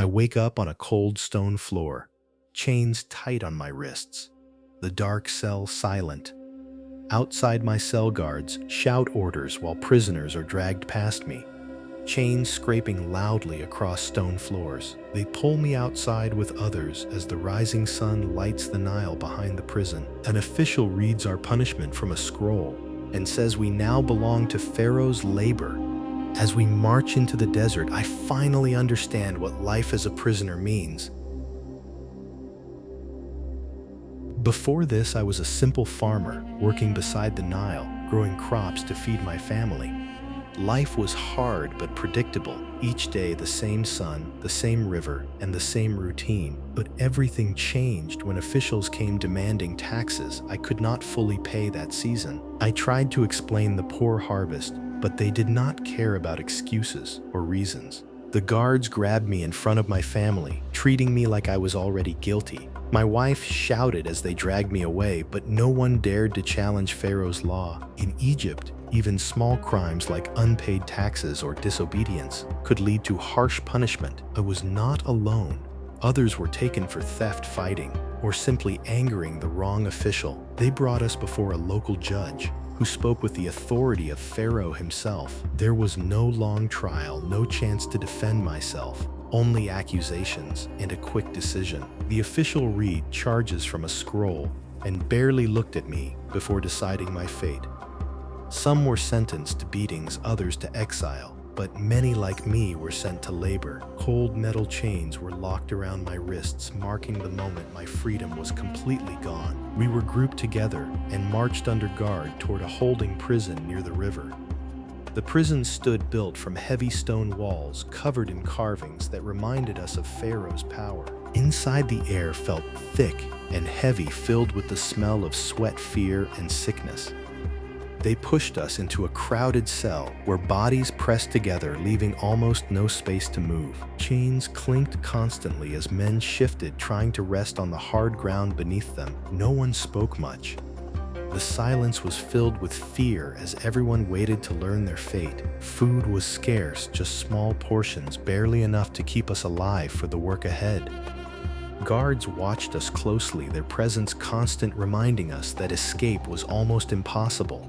I wake up on a cold stone floor, chains tight on my wrists, the dark cell silent. Outside, my cell guards shout orders while prisoners are dragged past me, chains scraping loudly across stone floors. They pull me outside with others as the rising sun lights the Nile behind the prison. An official reads our punishment from a scroll and says we now belong to Pharaoh's labor. As we march into the desert, I finally understand what life as a prisoner means. Before this, I was a simple farmer working beside the Nile, growing crops to feed my family. Life was hard but predictable. Each day the same sun, the same river, and the same routine. But everything changed when officials came demanding taxes I could not fully pay that season. I tried to explain the poor harvest, but they did not care about excuses or reasons. The guards grabbed me in front of my family, treating me like I was already guilty. My wife shouted as they dragged me away, but no one dared to challenge Pharaoh's law. In Egypt, even small crimes like unpaid taxes or disobedience could lead to harsh punishment. I was not alone. Others were taken for theft, fighting, or simply angering the wrong official. They brought us before a local judge who spoke with the authority of Pharaoh himself. There was no long trial, no chance to defend myself, only accusations and a quick decision. The official read charges from a scroll and barely looked at me before deciding my fate. Some were sentenced to beatings, others to exile, but many like me were sent to labor. Cold metal chains were locked around my wrists, marking the moment my freedom was completely gone. We were grouped together and marched under guard toward a holding prison near the river. The prison stood built from heavy stone walls covered in carvings that reminded us of Pharaoh's power. Inside, the air felt thick and heavy, filled with the smell of sweat, fear, and sickness. They pushed us into a crowded cell where bodies pressed together, leaving almost no space to move. Chains clinked constantly as men shifted, trying to rest on the hard ground beneath them. No one spoke much. The silence was filled with fear as everyone waited to learn their fate. Food was scarce, just small portions, barely enough to keep us alive for the work ahead. Guards watched us closely, their presence constant, reminding us that escape was almost impossible.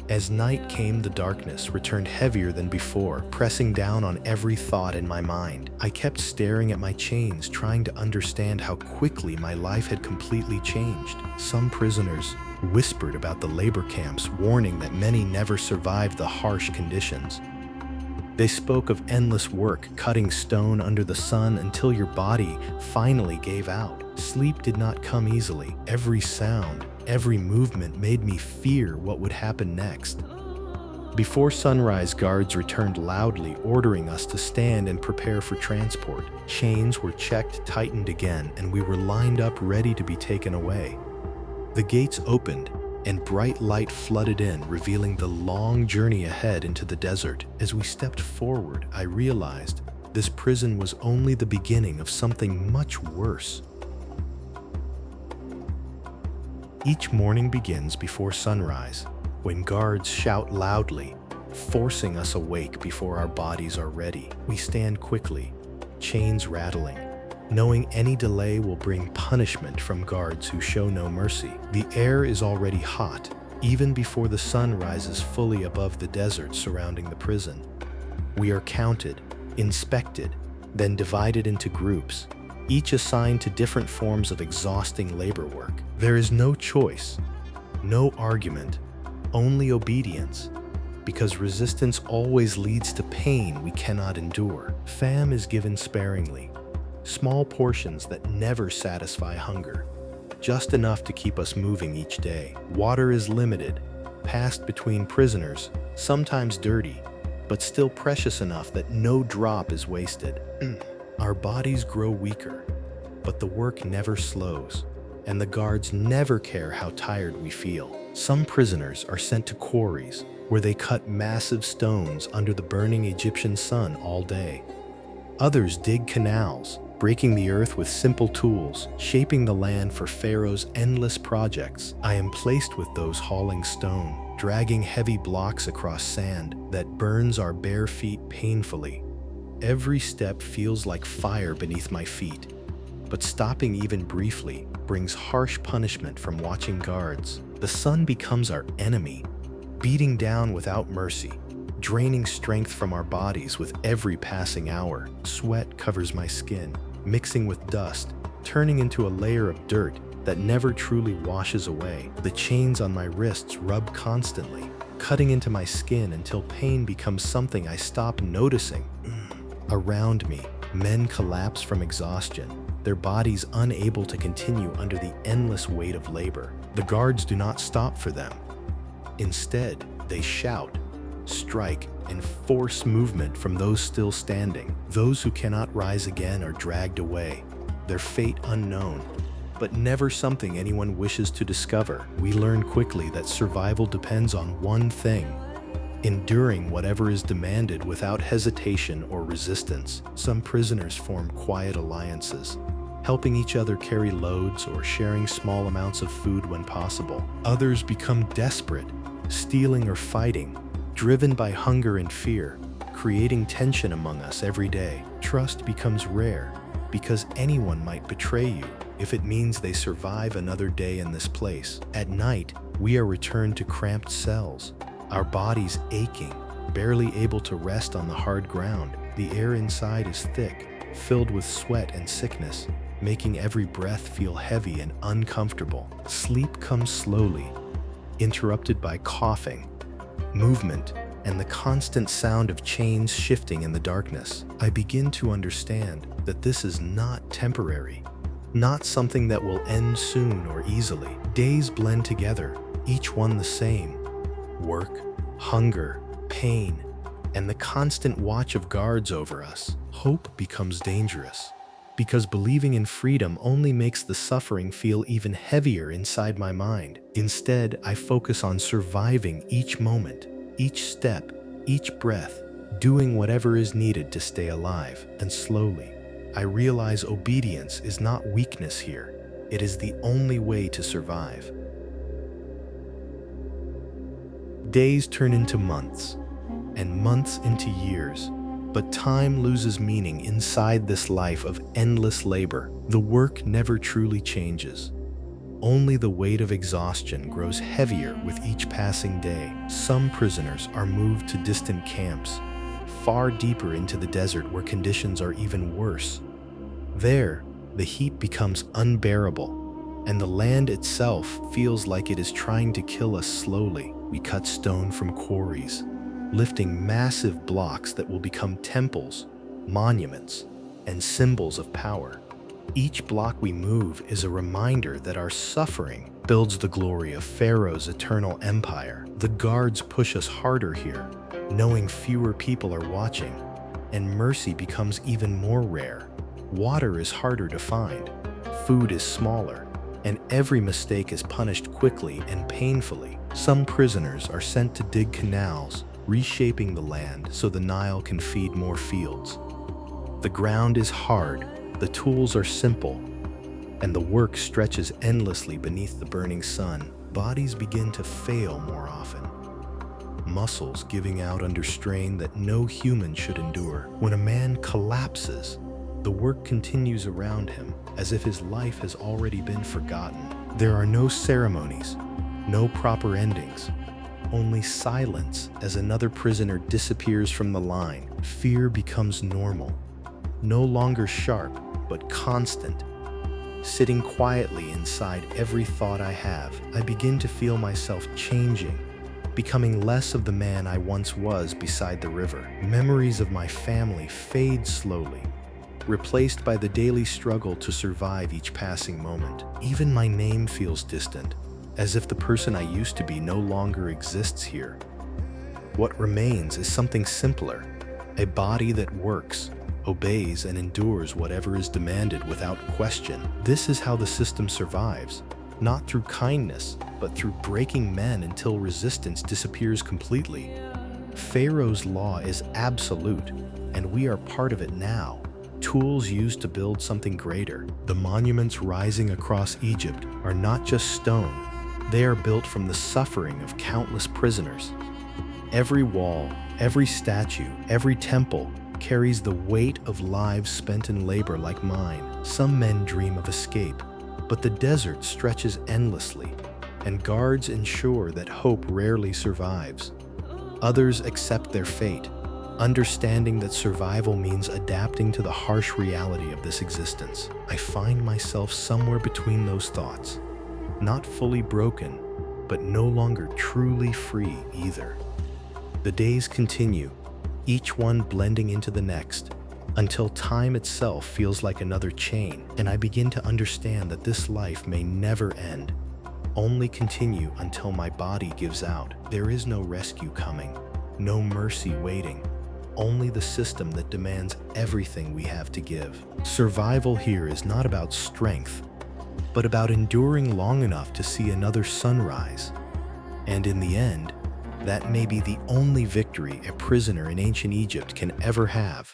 As night came, the darkness returned heavier than before, pressing down on every thought in my mind. I kept staring at my chains, trying to understand how quickly my life had completely changed. Some prisoners whispered about the labor camps, warning that many never survived the harsh conditions. They spoke of endless work, cutting stone under the sun until your body finally gave out. Sleep did not come easily. Every sound, every movement made me fear what would happen next. Before sunrise, guards returned loudly, ordering us to stand and prepare for transport. Chains were checked, tightened again, and we were lined up ready to be taken away. The gates opened, and bright light flooded in, revealing the long journey ahead into the desert. As we stepped forward, I realized this prison was only the beginning of something much worse. Each morning begins before sunrise, when guards shout loudly, forcing us awake before our bodies are ready. We stand quickly, chains rattling, knowing any delay will bring punishment from guards who show no mercy. The air is already hot, even before the sun rises fully above the desert surrounding the prison. We are counted, inspected, then divided into groups, each assigned to different forms of exhausting labor work. There is no choice, no argument, only obedience, because resistance always leads to pain we cannot endure. Fam is given sparingly, small portions that never satisfy hunger, just enough to keep us moving each day. Water is limited, passed between prisoners, sometimes dirty, but still precious enough that no drop is wasted. Our bodies grow weaker, but the work never slows, and the guards never care how tired we feel. Some prisoners are sent to quarries, where they cut massive stones under the burning Egyptian sun all day. Others dig canals, breaking the earth with simple tools, shaping the land for Pharaoh's endless projects. I am placed with those hauling stone, dragging heavy blocks across sand that burns our bare feet painfully. Every step feels like fire beneath my feet, but stopping even briefly brings harsh punishment from watching guards. The sun becomes our enemy, beating down without mercy, draining strength from our bodies with every passing hour. Sweat covers my skin, mixing with dust, turning into a layer of dirt that never truly washes away. The chains on my wrists rub constantly, cutting into my skin until pain becomes something I stop noticing. Around me, men collapse from exhaustion, their bodies unable to continue under the endless weight of labor. The guards do not stop for them. Instead, they shout, strike, and force movement from those still standing. Those who cannot rise again are dragged away, their fate unknown, but never something anyone wishes to discover. We learn quickly that survival depends on one thing: enduring whatever is demanded without hesitation or resistance. Some prisoners form quiet alliances, helping each other carry loads or sharing small amounts of food when possible. Others become desperate, stealing or fighting, driven by hunger and fear, creating tension among us every day. Trust becomes rare because anyone might betray you if it means they survive another day in this place. At night, we are returned to cramped cells, our bodies aching, barely able to rest on the hard ground. The air inside is thick, filled with sweat and sickness, making every breath feel heavy and uncomfortable. Sleep comes slowly, interrupted by coughing, movement, and the constant sound of chains shifting in the darkness. I begin to understand that this is not temporary, not something that will end soon or easily. Days blend together, each one the same: work, hunger, pain, and the constant watch of guards over us. Hope becomes dangerous, because believing in freedom only makes the suffering feel even heavier inside my mind. Instead, I focus on surviving each moment, each step, each breath, doing whatever is needed to stay alive. And slowly, I realize obedience is not weakness here. It is the only way to survive. Days turn into months, and months into years, but time loses meaning inside this life of endless labor. The work never truly changes. Only the weight of exhaustion grows heavier with each passing day. Some prisoners are moved to distant camps, far deeper into the desert where conditions are even worse. There, the heat becomes unbearable, and the land itself feels like it is trying to kill us slowly. We cut stone from quarries, lifting massive blocks that will become temples, monuments, and symbols of power. Each block we move is a reminder that our suffering builds the glory of Pharaoh's eternal empire. The guards push us harder here, knowing fewer people are watching, and mercy becomes even more rare. Water is harder to find, food is smaller, and every mistake is punished quickly and painfully. Some prisoners are sent to dig canals, reshaping the land so the Nile can feed more fields. The ground is hard, the tools are simple, and the work stretches endlessly beneath the burning sun. Bodies begin to fail more often, muscles giving out under strain that no human should endure. When a man collapses, the work continues around him as if his life has already been forgotten. There are no ceremonies, no proper endings, only silence as another prisoner disappears from the line. Fear becomes normal, no longer sharp, but constant. Sitting quietly inside every thought I have, I begin to feel myself changing, becoming less of the man I once was beside the river. Memories of my family fade slowly, replaced by the daily struggle to survive each passing moment. Even my name feels distant, as if the person I used to be no longer exists here. What remains is something simpler, a body that works, obeys, and endures whatever is demanded without question. This is how the system survives, not through kindness, but through breaking men until resistance disappears completely. Pharaoh's law is absolute, and we are part of it now. Tools used to build something greater. The monuments rising across Egypt are not just stone. They are built from the suffering of countless prisoners. Every wall, every statue, every temple carries the weight of lives spent in labor like mine. Some men dream of escape, but the desert stretches endlessly, and guards ensure that hope rarely survives. Others accept their fate, understanding that survival means adapting to the harsh reality of this existence. I find myself somewhere between those thoughts, not fully broken, but no longer truly free either. The days continue, each one blending into the next, until time itself feels like another chain, and I begin to understand that this life may never end, only continue until my body gives out. There is no rescue coming, no mercy waiting, only the system that demands everything we have to give. Survival here is not about strength, but about enduring long enough to see another sunrise. And in the end, that may be the only victory a prisoner in ancient Egypt can ever have.